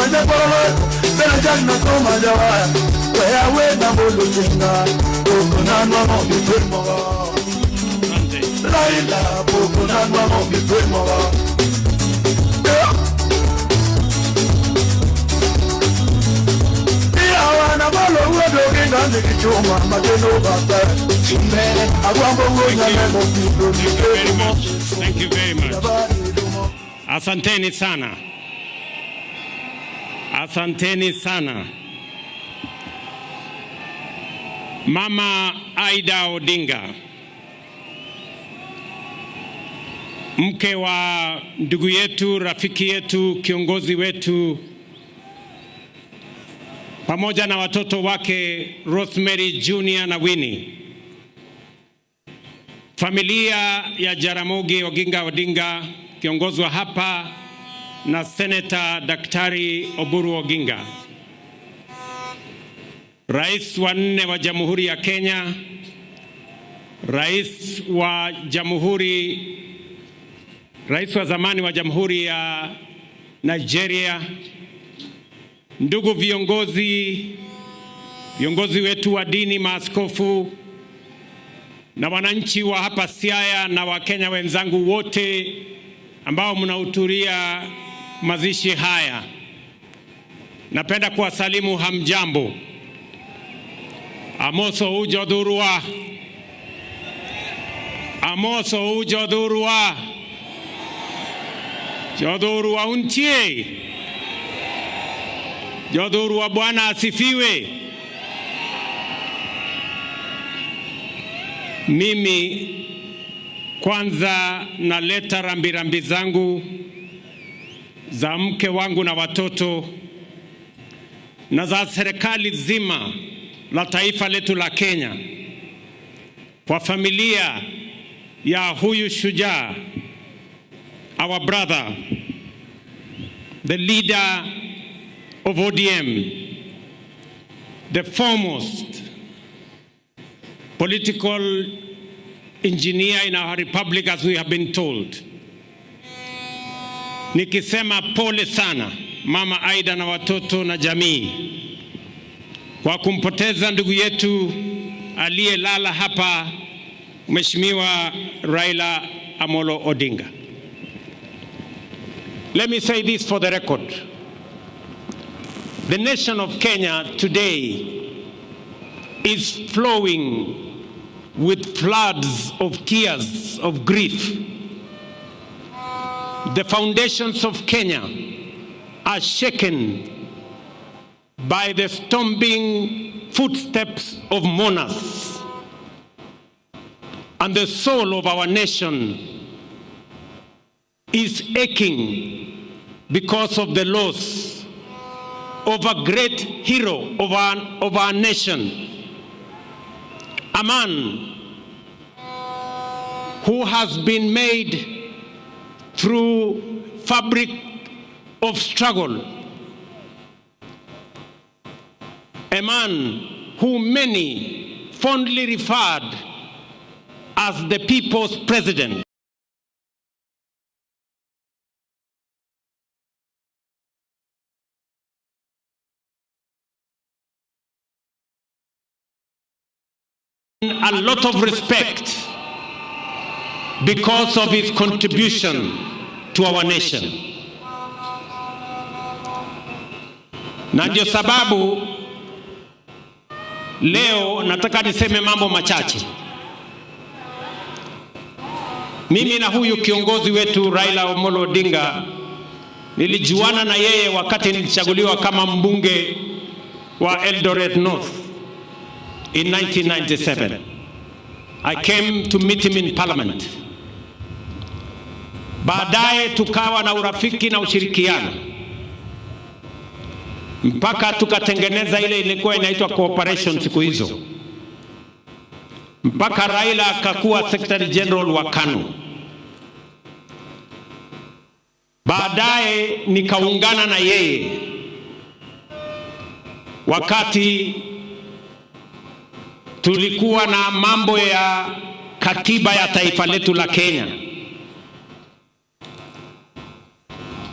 manja korole bena janna ko manja wa wea wena bolukinga okunanwa mo bifemo Raila okunanwa mo bifemo Awana balo wedo kinga nikichuma mateno bata Chimbe agwambo wonya mo bifemo Thank you very much. Asanteni sana. Asanteni sana. Mama Aida Odinga, mke wa ndugu yetu, rafiki yetu, kiongozi wetu, pamoja na watoto wake Rosemary Junior na Winnie. Familia ya Jaramogi Oginga Odinga kiongozwa hapa na Senator Daktari Oburu Oginga. Rais wa 4 wa Jamhuri ya Kenya, Rais wa zamani wa Jamhuri ya Nigeria, ndugu viongozi wetu wa dini, maaskofu na wananchi wa hapa Siaya na Wakenya wenzangu wote ambao mnahudhuria mazishi haya. Napenda kuwasalimu hamjambo. Amoso ujodhurwa. Amoso ujodhurwa. Jodhurwa untie. Jodhurwa Bwana asifiwe. Mimi kwanza naleta rambirambi zangu za mke wangu na watoto na za serikali zima la taifa letu la Kenya kwa familia ya huyu shujaa, our brother, the leader of ODM, the foremost political engineer in our republic, as we have been told. Nikisema pole sana Mama Aida na watoto na jamii kwa kumpoteza ndugu yetu aliyelala hapa, Mheshimiwa Raila Amolo Odinga. Let me say this for the record. The nation of Kenya today is flowing with floods of tears of grief. The foundations of Kenya are shaken by the stomping footsteps of mourners, and the soul of our nation is aching because of the loss of a great hero of our nation, a man who has been made through fabric of struggle, a man who many fondly referred as the people's president. A lot of respect because of his contribution to our nation. Na ndio sababu leo nataka niseme mambo machache. Mimi na huyu kiongozi wetu Raila Amolo Odinga nilijuana na yeye wakati nilichaguliwa kama mbunge wa Eldoret North in 1997. I came to meet him in parliament. Baadaye tukawa na urafiki na ushirikiano mpaka tukatengeneza ile ilikuwa inaitwa cooperation siku hizo, mpaka Raila akakuwa Secretary General wa KANU. Baadaye nikaungana na yeye wakati tulikuwa na mambo ya katiba ya taifa letu la Kenya.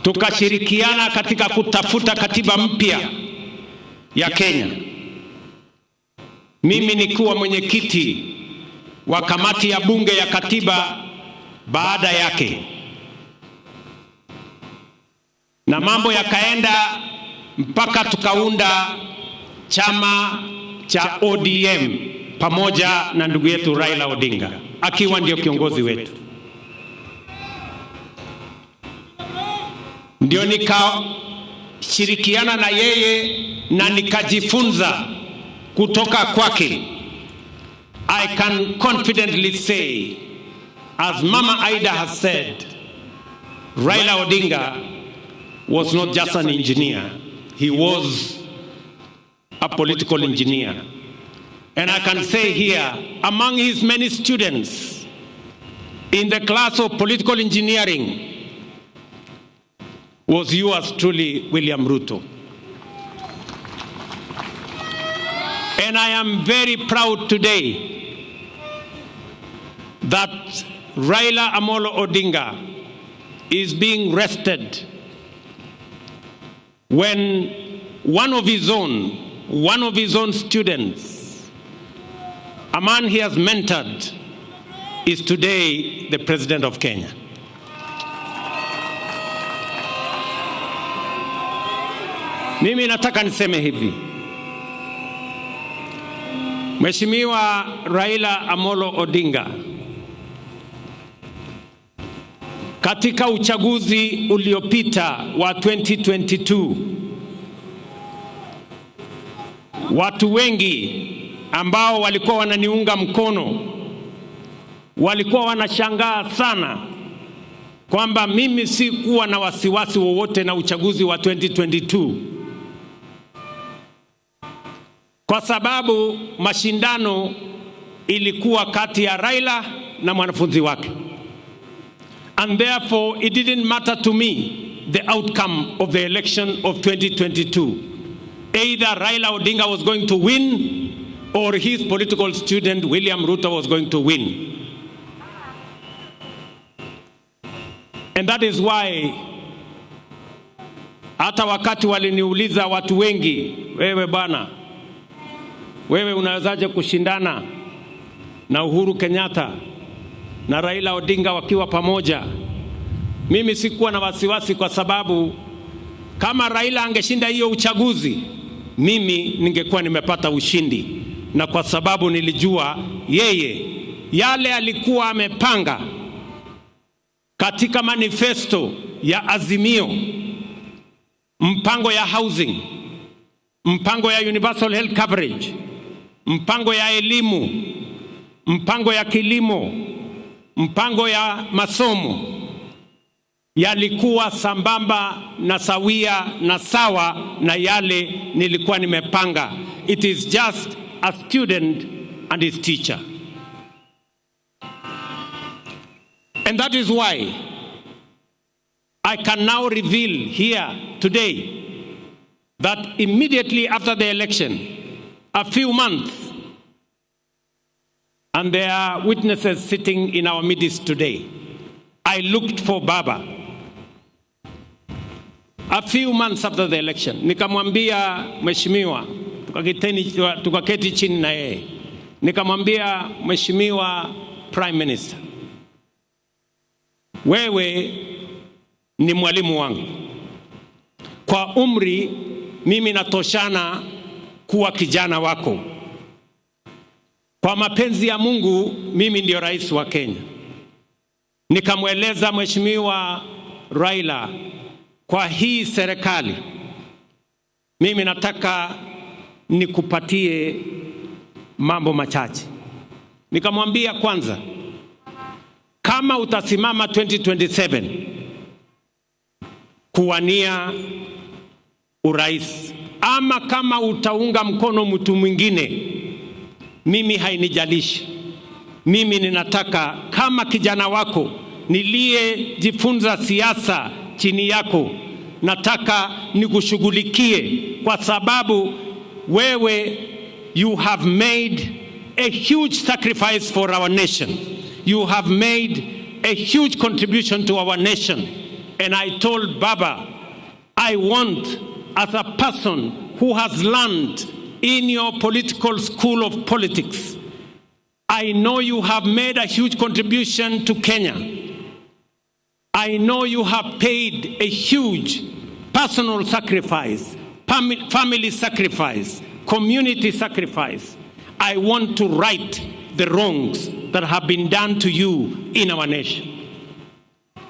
tukashirikiana katika kutafuta katiba mpya ya Kenya. Mimi nikuwa mwenyekiti wa kamati ya bunge ya katiba baada yake, na mambo yakaenda mpaka tukaunda chama cha ODM pamoja na ndugu yetu Raila Odinga akiwa ndio kiongozi wetu. Ndio nikashirikiana na yeye na nikajifunza kutoka kwake. I can confidently say, as Mama Aida has said, Raila Odinga was not just an engineer, he was a political engineer. And I can say here, among his many students in the class of political engineering was yours truly, William Ruto. And I am very proud today that Raila Amolo Odinga is being rested when one of his own students, a man he has mentored, is today the President of Kenya. Mimi nataka niseme hivi. Mheshimiwa Raila Amolo Odinga, katika uchaguzi uliopita wa 2022, watu wengi ambao walikuwa wananiunga mkono walikuwa wanashangaa sana kwamba mimi sikuwa na wasiwasi wowote na uchaguzi wa 2022, kwa sababu mashindano ilikuwa kati ya Raila na mwanafunzi wake. And therefore it didn't matter to me the outcome of the election of 2022. Either Raila Odinga was going to win or his political student William Ruto was going to win. And that is why hata wakati waliniuliza watu wengi, wewe bwana, wewe unawezaje kushindana na Uhuru Kenyatta na Raila Odinga wakiwa pamoja? Mimi sikuwa na wasiwasi, kwa sababu kama Raila angeshinda hiyo uchaguzi, mimi ningekuwa nimepata ushindi, na kwa sababu nilijua yeye yale alikuwa amepanga katika manifesto ya Azimio, mpango ya housing, mpango ya universal health coverage, mpango ya elimu, mpango ya kilimo, mpango ya masomo, yalikuwa sambamba na sawia na sawa na yale nilikuwa nimepanga. It is just a student and his teacher. And that is why I can now reveal here today that immediately after the election, a few months, and there are witnesses sitting in our midst today, I looked for Baba. A few months after the election, nikamwambia mheshimiwa, tukaketi chini na yeye, nikamwambia mheshimiwa Prime Minister, wewe ni mwalimu wangu. Kwa umri mimi natoshana kuwa kijana wako. Kwa mapenzi ya Mungu mimi ndio rais wa Kenya. Nikamweleza mheshimiwa Raila, kwa hii serikali mimi nataka nikupatie mambo machache. Nikamwambia, kwanza, kama utasimama 2027 kuwania urais, ama kama utaunga mkono mtu mwingine, mimi hainijalishi. Mimi ninataka kama kijana wako niliyejifunza siasa chini yako, nataka nikushughulikie, kwa sababu wewe, you have made a huge sacrifice for our nation. You have made a huge contribution to our nation. And I told Baba, I want, as a person who has learned in your political school of politics, I know you have made a huge contribution to Kenya. I know you have paid a huge personal sacrifice, family sacrifice, community sacrifice. I want to right the wrongs that have been done to you in our nation.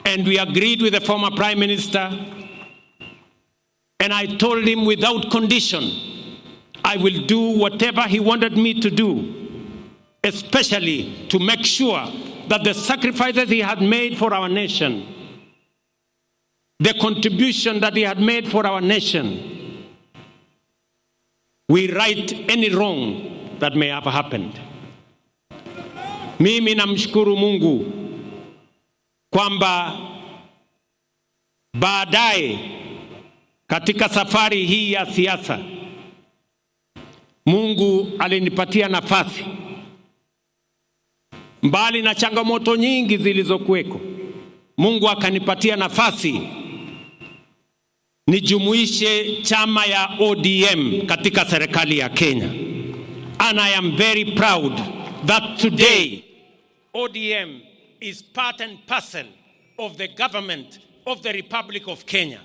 And we agreed with the former Prime Minister, and I told him without condition, I will do whatever he wanted me to do, especially to make sure that the sacrifices he had made for our nation, the contribution that he had made for our nation, we right any wrong that may have happened. Mimi namshukuru Mungu kwamba baadaye katika safari hii ya siasa Mungu alinipatia nafasi, mbali na changamoto nyingi zilizokuweko, Mungu akanipatia nafasi nijumuishe chama ya ODM katika serikali ya Kenya. And I am very proud that today ODM is part and parcel of the government of the Republic of Kenya.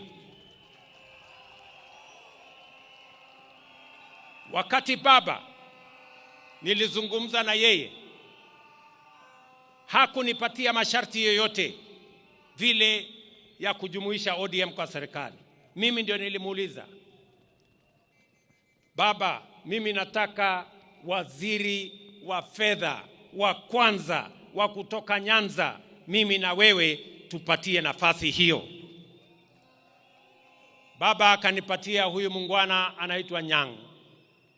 Wakati Baba nilizungumza na yeye, hakunipatia masharti yoyote vile ya kujumuisha ODM kwa serikali. Mimi ndio nilimuuliza, Baba, mimi nataka waziri wa fedha wa kwanza wa kutoka Nyanza, mimi na wewe tupatie nafasi hiyo. Baba akanipatia huyu mungwana anaitwa Nyang,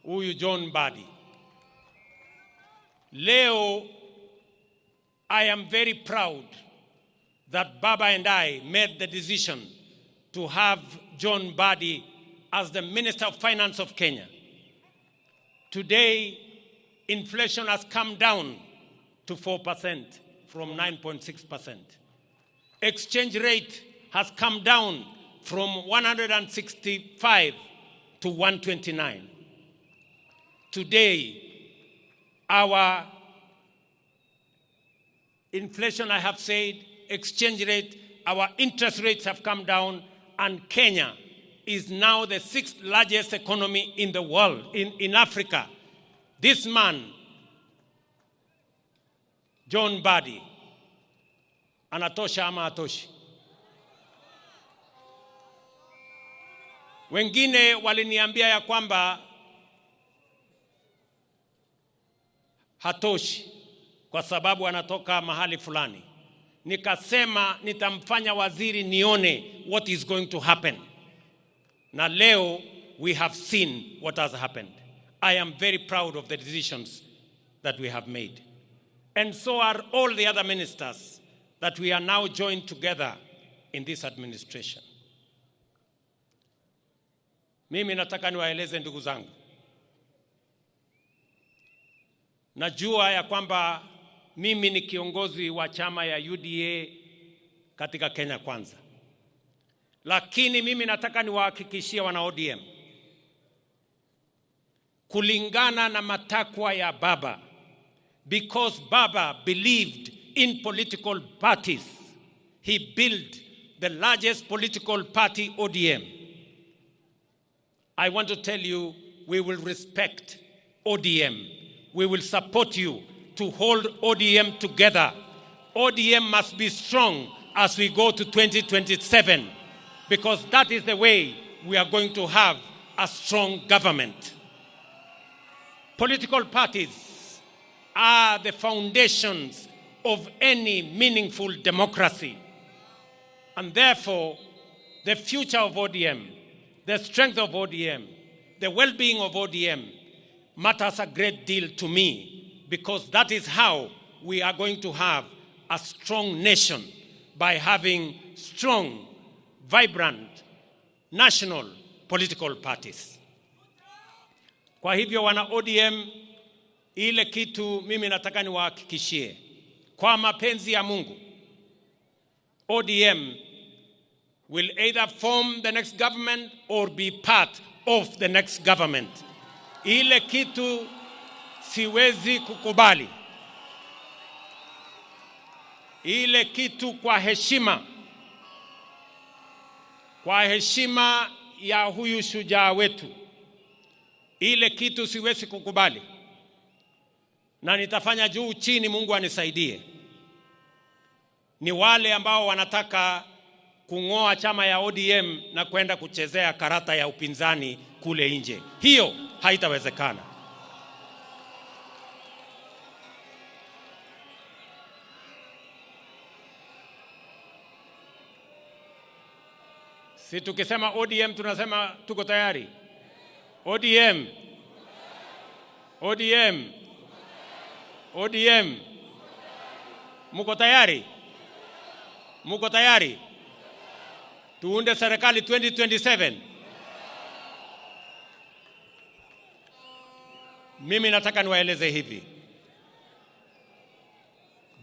huyu John Badi. Leo I am very proud that Baba and I made the decision to have John Badi as the Minister of Finance of Kenya. Today, inflation has come down to 4% from 9.6%. Exchange rate has come down from 165 to 129. Today, our inflation, I have said, exchange rate, our interest rates have come down, and Kenya is now the 6th largest economy in the world, in Africa. This man, John Badi, anatosha ama atoshi? Wengine waliniambia ya kwamba hatoshi kwa sababu anatoka mahali fulani. Nikasema nitamfanya waziri nione what is going to happen. Na leo we have seen what has happened. I am very proud of the decisions that we have made. And so are all the other ministers that we are now joined together in this administration. Mimi nataka niwaeleze ndugu zangu. Najua ya kwamba mimi ni kiongozi wa chama ya UDA katika Kenya Kwanza. Lakini mimi nataka niwahakikishie wana ODM, kulingana na matakwa ya Baba, because Baba believed in political parties, he built the largest political party, ODM. I want to tell you, we will respect ODM. We will support you to hold ODM together. ODM must be strong as we go to 2027, because that is the way we are going to have a strong government. Political parties are the foundations of any meaningful democracy. And therefore, the future of ODM, the strength of ODM, the well-being of ODM matters a great deal to me, because that is how we are going to have a strong nation, by having strong, vibrant, national political parties. Kwa hivyo wana ODM, ile kitu mimi nataka niwahakikishie, kwa mapenzi ya Mungu, ODM will either form the next government or be part of the next government. Ile kitu siwezi kukubali. Ile kitu kwa heshima ya huyu shujaa wetu, ile kitu siwezi kukubali, na nitafanya juu chini, Mungu anisaidie. Ni wale ambao wanataka kung'oa chama ya ODM na kwenda kuchezea karata ya upinzani kule nje. Hiyo haitawezekana. Si tukisema ODM tunasema tuko tayari. ODM. ODM. ODM. Muko tayari? Muko tayari? Tuunde serikali 2027. Mimi nataka niwaeleze hivi.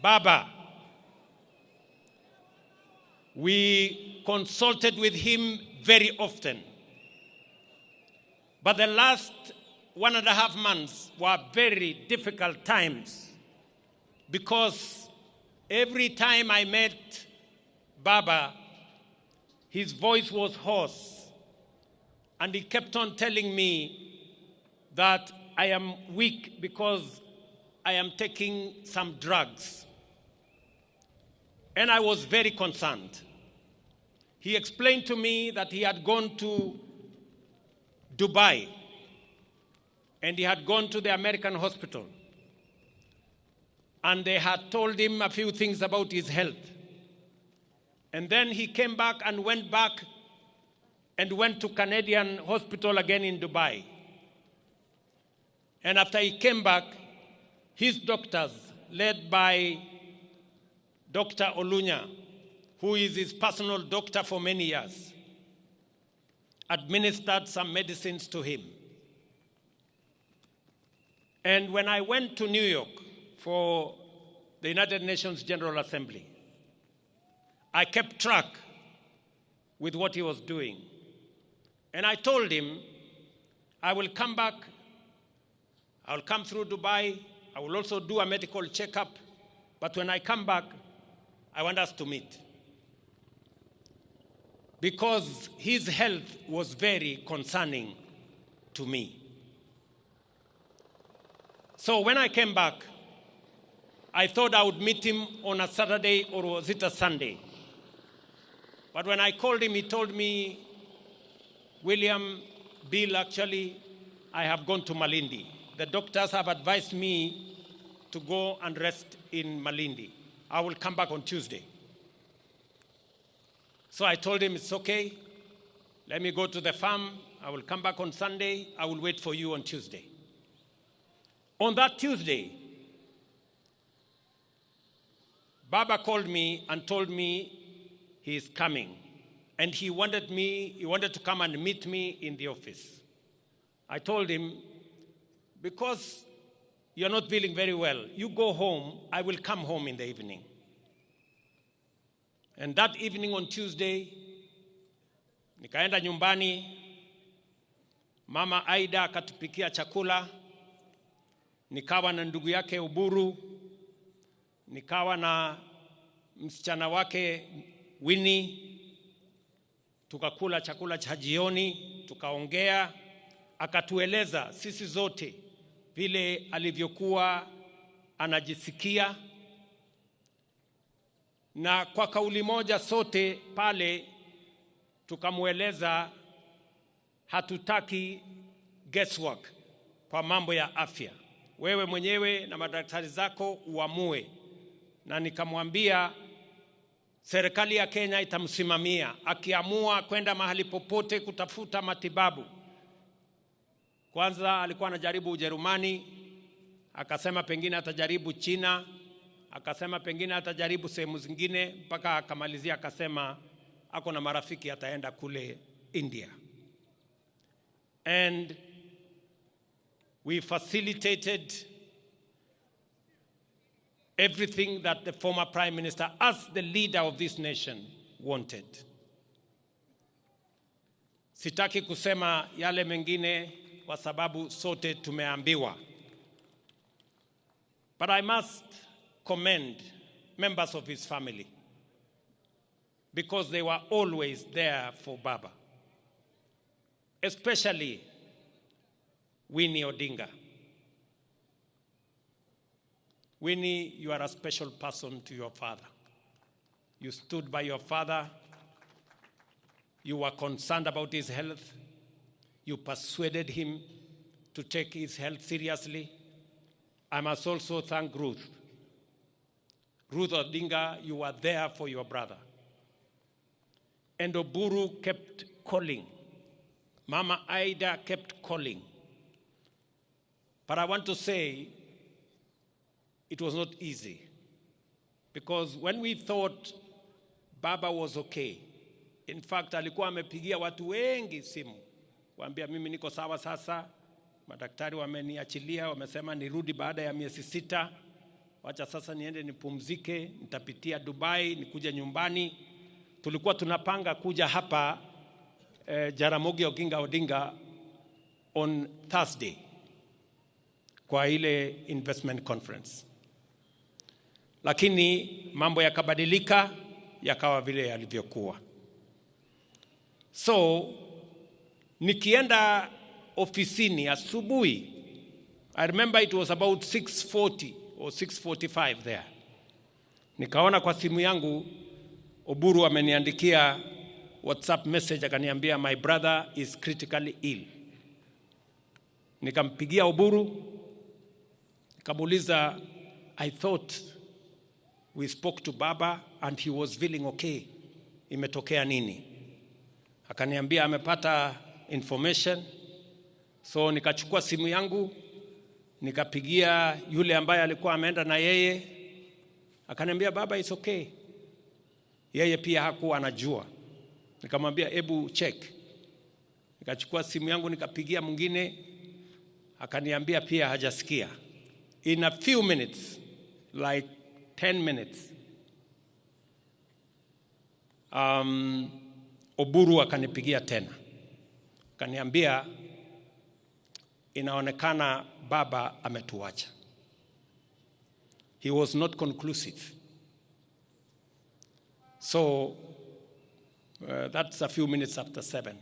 Baba, we consulted with him very often. But the last 1.5 months were very difficult times, because every time I met Baba, his voice was hoarse, and he kept on telling me that I am weak because I am taking some drugs. And I was very concerned. He explained to me that he had gone to Dubai, and he had gone to the American hospital, and they had told him a few things about his health. And then he came back and went to Canadian hospital again in Dubai. And after he came back, his doctors, led by Dr. Olunya, who is his personal doctor for many years, administered some medicines to him. And when I went to New York for the United Nations General Assembly, I kept track with what he was doing. And I told him, I will come back, I will come through Dubai, I will also do a medical checkup, but when I come back, I want us to meet. Because his health was very concerning to me. So when I came back, I thought I would meet him on a Saturday, or was it a Sunday? But when I called him, he told me, William, Bill, actually, I have gone to Malindi. The doctors have advised me to go and rest in Malindi. I will come back on Tuesday. So I told him, it's okay. Let me go to the farm. I will come back on Sunday. I will wait for you on Tuesday. On that Tuesday, Baba called me and told me he is coming. And he wanted to come and meet me in the office. I told him, because you're not feeling very well, you go home, I will come home in the evening. And that evening on Tuesday, nikaenda nyumbani, Mama Aida akatupikia chakula, nikawa na ndugu yake Uburu, nikawa na msichana wake Winnie, tukakula chakula cha jioni, tukaongea, akatueleza sisi zote vile alivyokuwa anajisikia, na kwa kauli moja sote pale tukamueleza hatutaki guesswork kwa mambo ya afya. Wewe mwenyewe na madaktari zako uamue. Na nikamwambia serikali ya Kenya itamsimamia akiamua kwenda mahali popote kutafuta matibabu. Kwanza alikuwa anajaribu Ujerumani, akasema pengine atajaribu China, akasema pengine atajaribu sehemu zingine, mpaka akamalizia akasema ako na marafiki ataenda kule India. And we facilitated everything that the former Prime Minister, as the leader of this nation, wanted. Sitaki kusema yale mengine kwa sababu sote tumeambiwa. But I must commend members of his family because they were always there for Baba. Especially Winnie Odinga. Winnie, you are a special person to your father. You stood by your father. You were concerned about his health. You persuaded him to take his health seriously. I must also thank Ruth. Ruth Odinga, you were there for your brother. And Oburu kept calling. Mama Ida kept calling. But I want to say, it was not easy. Because when we thought Baba was okay, in fact, alikuwa amepigia watu wengi simu. Waambia mimi niko sawa sasa, madaktari wameniachilia, wamesema nirudi baada ya miezi 6. Wacha sasa niende nipumzike, nitapitia Dubai, nikuje nyumbani. Tulikuwa tunapanga kuja hapa Jaramogi Oginga Odinga on Thursday kwa ile investment conference. Lakini mambo yakabadilika, yakawa vile yalivyokuwa. So nikienda ofisini asubuhi, I remember it was about 6:40 or 6:45 there. Nikaona kwa simu yangu Oburu ameniandikia WhatsApp message akaniambia my brother is critically ill. Nikampigia Oburu, nikamuuliza, I thought we spoke to Baba and he was feeling okay. Imetokea nini? Akaniambia amepata information. So nikachukua simu yangu, nikapigia yule ambaye alikuwa ameenda na yeye. Akaniambia Baba is okay. Yeye pia hakuwa anajua. Nikamwambia ebu check. Nikachukua simu yangu nikapigia mwingine, akaniambia pia hajasikia. In a few minutes, like 10 minutes, Oburu akanipigia tena. Akaniambia inaonekana Baba ametuacha. He was not conclusive. So that's a few minutes after 7.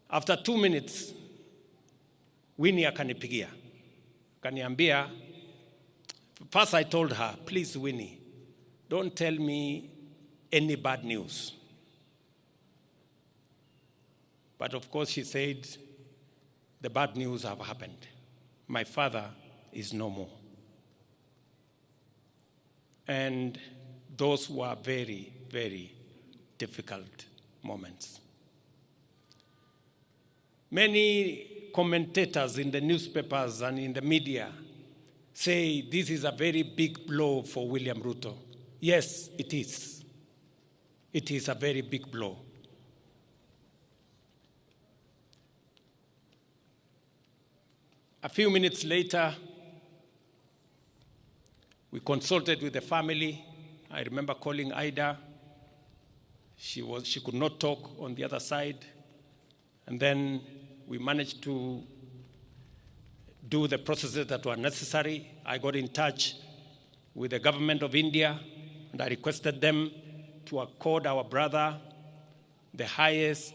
After 2 minutes, Winnie akanipigia. Akaniambia, first I told her, please Winnie, don't tell me any bad news. But of course she said, the bad news have happened. My father is no more. And those were very, very difficult moments. Many commentators in the newspapers and in the media say this is a very big blow for William Ruto. Yes, it is. It is a very big blow. A few minutes later, we consulted with the family. I remember calling Ida. She could not talk on the other side. And then we managed to do the processes that were necessary. I got in touch with the government of India, and I requested them to accord our brother the highest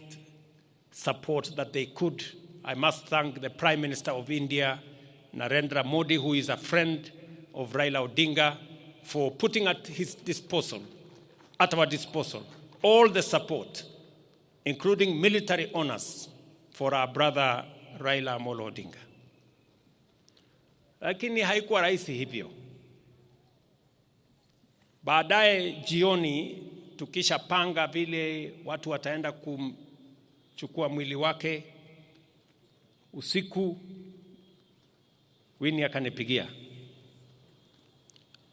support that they could. I must thank the Prime Minister of India, Narendra Modi, who is a friend of Raila Odinga, for putting at our disposal, all the support, including military honors for our brother Raila Odinga. Lakini haikuwa rahisi hivyo. Baadaye jioni tukishapanga vile watu wataenda kumchukua mwili wake, usiku Winnie akanipigia.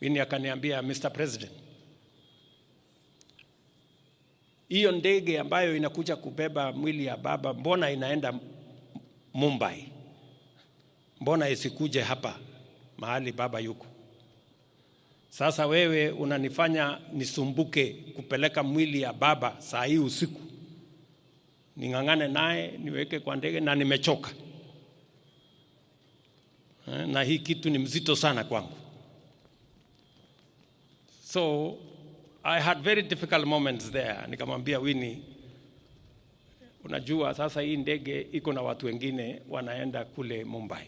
Winnie akaniambia, Mr. President, hiyo ndege ambayo inakuja kubeba mwili ya Baba, mbona inaenda Mumbai? Mbona isikuje hapa mahali Baba yuko? Sasa wewe unanifanya nisumbuke kupeleka mwili ya Baba saa hii usiku. ning'ang'ane naye niweke kwa ndege, na nimechoka. Na hii kitu ni mzito sana kwangu. So I had very difficult moments there. Nikamwambia Winnie, unajua sasa hii ndege iko na watu wengine wanaenda kule Mumbai,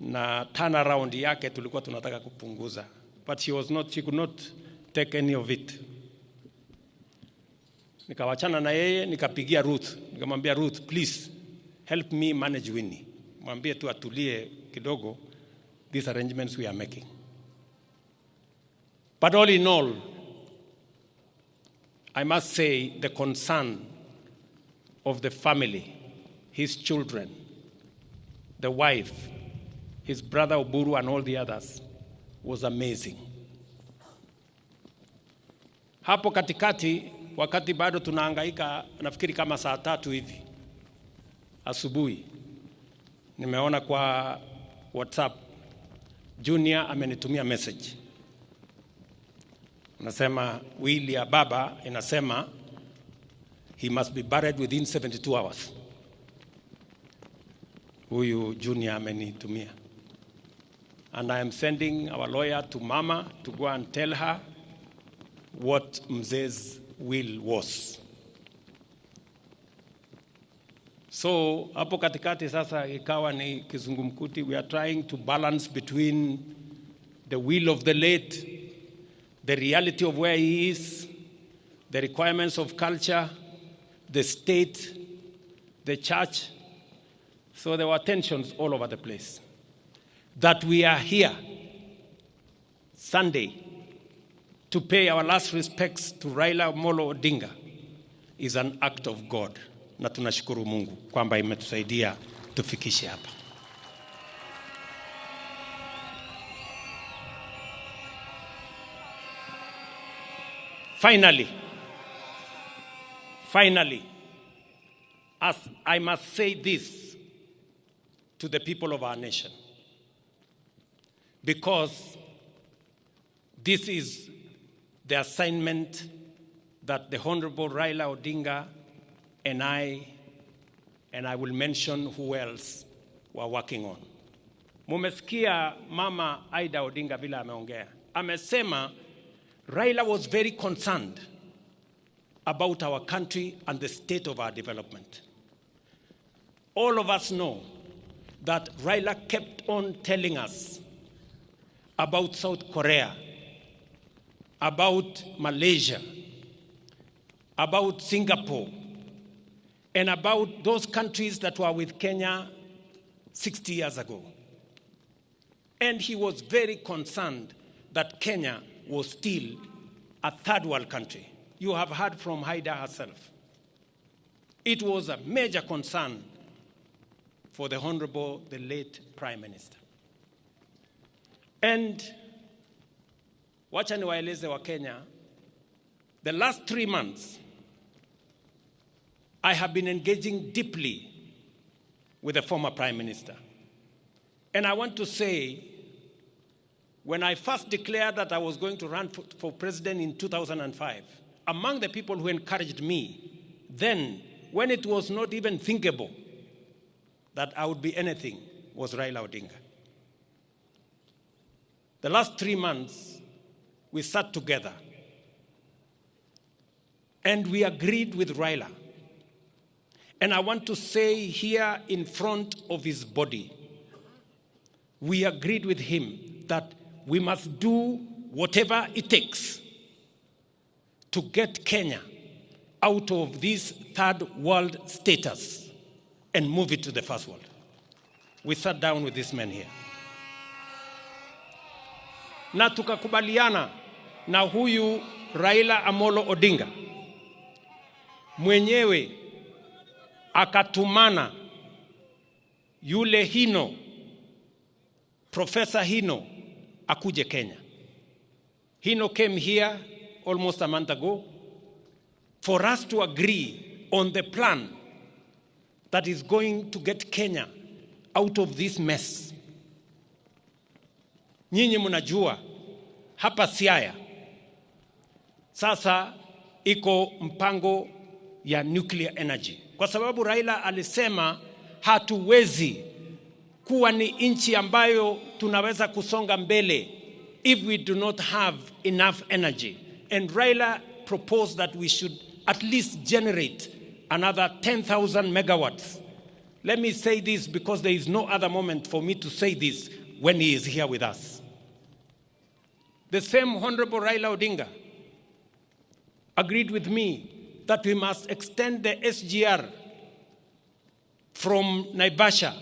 na turnaround yake tulikuwa tunataka kupunguza, but she could not take any of it. Nikawachana na yeye, nikapigia Ruth, nikamwambia Ruth, please help me manage Winnie. Mwambie tu atulie kidogo, these arrangements we are making. But all in all, I must say the concern of the family, his children, the wife, his brother Oburu and all the others was amazing. Hapo katikati, wakati bado tunahangaika, nafikiri kama saa 3 hivi asubuhi, nimeona kwa WhatsApp Junior amenitumia message. Nasema will ya baba inasema he must be buried within 72 hours. Huyu Junior amenitumia. And I am sending our lawyer to Mama to go and tell her what Mzee's will was. So hapo katikati sasa ikawa ni kizungumkuti. We are trying to balance between the will of the late, the reality of where he is, the requirements of culture, the state, the church. So there were tensions all over the place. That we are here Sunday to pay our last respects to Raila Odinga is an act of God. Na tunashukuru Mungu kwamba imetusaidia tufikishe hapa. Finally, as I must say this to the people of our nation, because this is the assignment that the Honorable Raila Odinga and I will mention who else were working on. Mumesikia Mama Aida Odinga vile ameongea. Amesema Raila was very concerned about our country and the state of our development. All of us know that Raila kept on telling us about South Korea, about Malaysia, about Singapore, and about those countries that were with Kenya 60 years ago. And he was very concerned that Kenya was still a third world country. You have heard from Haida herself. It was a major concern for the Honorable, the late Prime Minister. And wacha niwaeleze wa Kenya, the last 3 months, I have been engaging deeply with the former Prime Minister. And I want to say, when I first declared that I was going to run for president in 2005, among the people who encouraged me, then, when it was not even thinkable that I would be anything, was Raila Odinga. The last 3 months, we sat together and we agreed with Raila. And I want to say here in front of his body, we agreed with him that we must do whatever it takes to get Kenya out of this third world status and move it to the first world. We sat down with this man here. Na tukakubaliana na huyu Raila Amolo Odinga mwenyewe akatumana yule Hino, Professor Hino, akuje Kenya. Hino came here almost a month ago for us to agree on the plan that is going to get Kenya out of this mess. Nyinyi mnajua hapa Siaya sasa iko mpango ya nuclear energy, kwa sababu Raila alisema hatuwezi kuwa ni nchi ambayo tunaweza kusonga mbele if we do not have enough energy. And Raila proposed that we should at least generate another 10,000 megawatts. Let me say this because there is no other moment for me to say this when he is here with us. The same Honorable Raila Odinga agreed with me that we must extend the SGR from Naivasha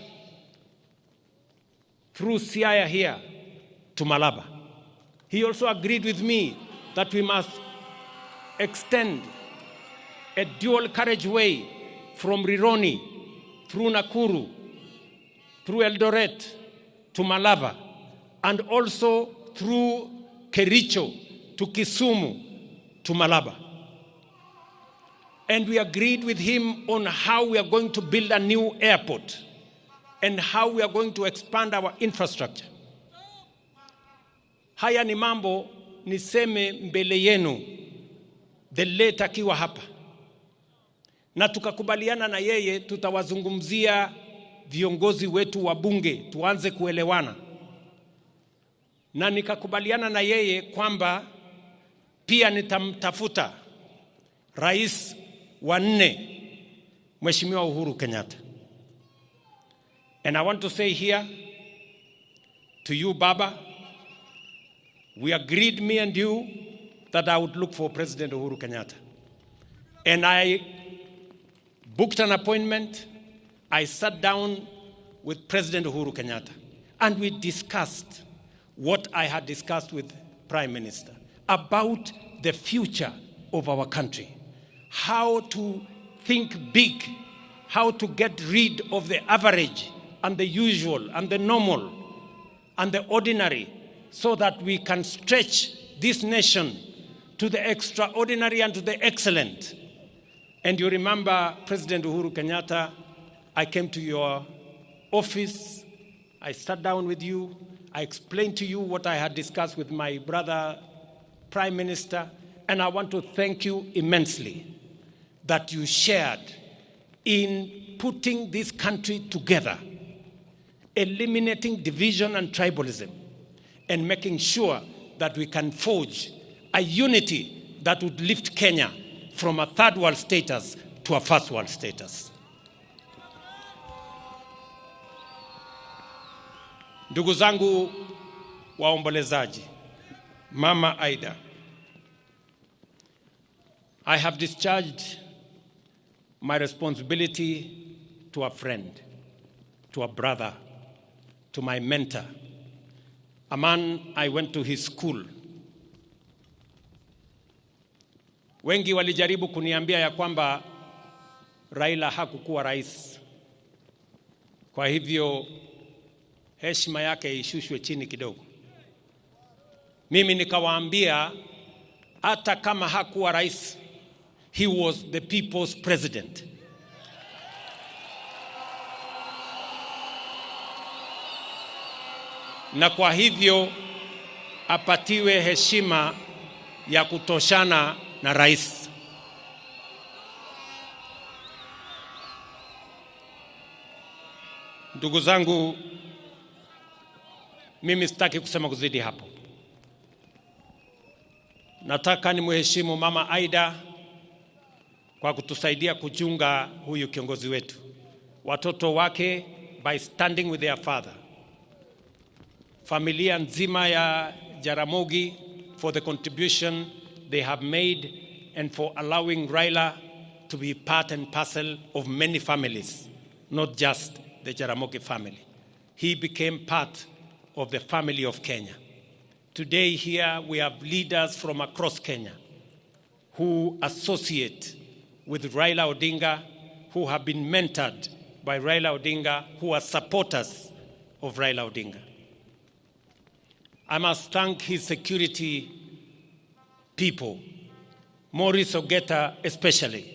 through Siaya here to Malaba. He also agreed with me that we must extend a dual carriageway from Rironi through Nakuru, through Eldoret to Malaba, and also through Kericho to Kisumu to Malaba. And we agreed with him on how we are going to build a new airport and how we are going to expand our infrastructure. Haya ni mambo niseme mbele yenu the late akiwa hapa, na tukakubaliana na yeye tutawazungumzia viongozi wetu wa bunge tuanze kuelewana, na nikakubaliana na yeye kwamba pia nitamtafuta rais wa 4 Mheshimiwa Uhuru Kenyatta. And I want to say here to you, Baba, we agreed, me and you, that I would look for President Uhuru Kenyatta. And I booked an appointment. I sat down with President Uhuru Kenyatta, and we discussed what I had discussed with Prime Minister about the future of our country, how to think big, how to get rid of the average and the usual and the normal and the ordinary, so that we can stretch this nation to the extraordinary and to the excellent. And you remember, President Uhuru Kenyatta, I came to your office, I sat down with you, I explained to you what I had discussed with my brother, Prime Minister, and I want to thank you immensely that you shared in putting this country together, eliminating division and tribalism, and making sure that we can forge a unity that would lift Kenya from a third world status to a first world status. Ndugu zangu waombolezaji, Mama Aida, I have discharged my responsibility to a friend, to a brother, to my mentor, a man I went to his school. Wengi walijaribu kuniambia ya kwamba Raila hakukuwa rais, kwa hivyo heshima yake ishushwe chini kidogo. Mimi nikawaambia hata kama hakuwa rais, he was the people's president. Na kwa hivyo apatiwe heshima ya kutoshana na rais. Ndugu zangu, mimi sitaki kusema kuzidi hapo. Nataka nimheshimu Mama Aida kwa kutusaidia kuchunga huyu kiongozi wetu, watoto wake by standing with their father, familia nzima ya Jaramogi for the contribution they have made and for allowing Raila to be part and parcel of many families, not just the Jaramogi family. He became part of the family of Kenya. Today here we have leaders from across Kenya who associate with Raila Odinga, who have been mentored by Raila Odinga, who are supporters of Raila Odinga. I must thank his security people, Maurice Ogeta especially.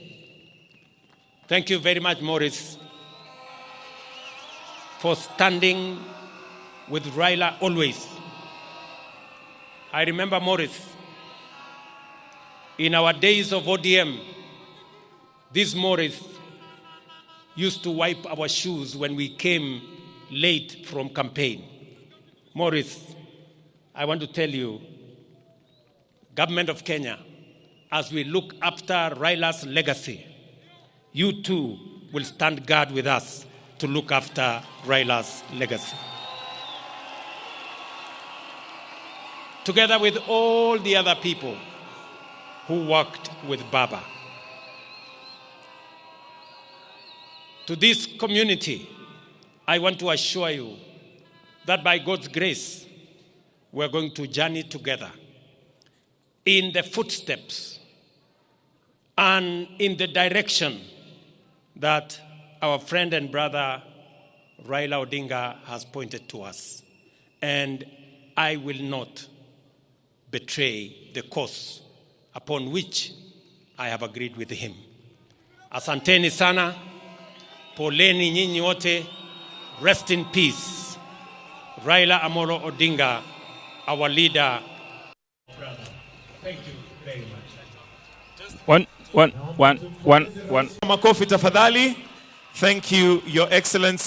Thank you very much, Maurice, for standing with Raila always. I remember Maurice, in our days of ODM, This Morris used to wipe our shoes when we came late from campaign. Morris, I want to tell you, Government of Kenya, as we look after Raila's legacy, you too will stand guard with us to look after Raila's legacy. Together with all the other people who worked with Baba. To this community, I want to assure you that by God's grace, we're going to journey together in the footsteps and in the direction that our friend and brother Raila Odinga has pointed to us. And I will not betray the course upon which I have agreed with him. Asanteni sana, poleni nyinyi wote, rest in peace. Raila Amolo Odinga, our leader. Brother, thank you very much. One. Makofi tafadhali. Thank you, Your Excellency.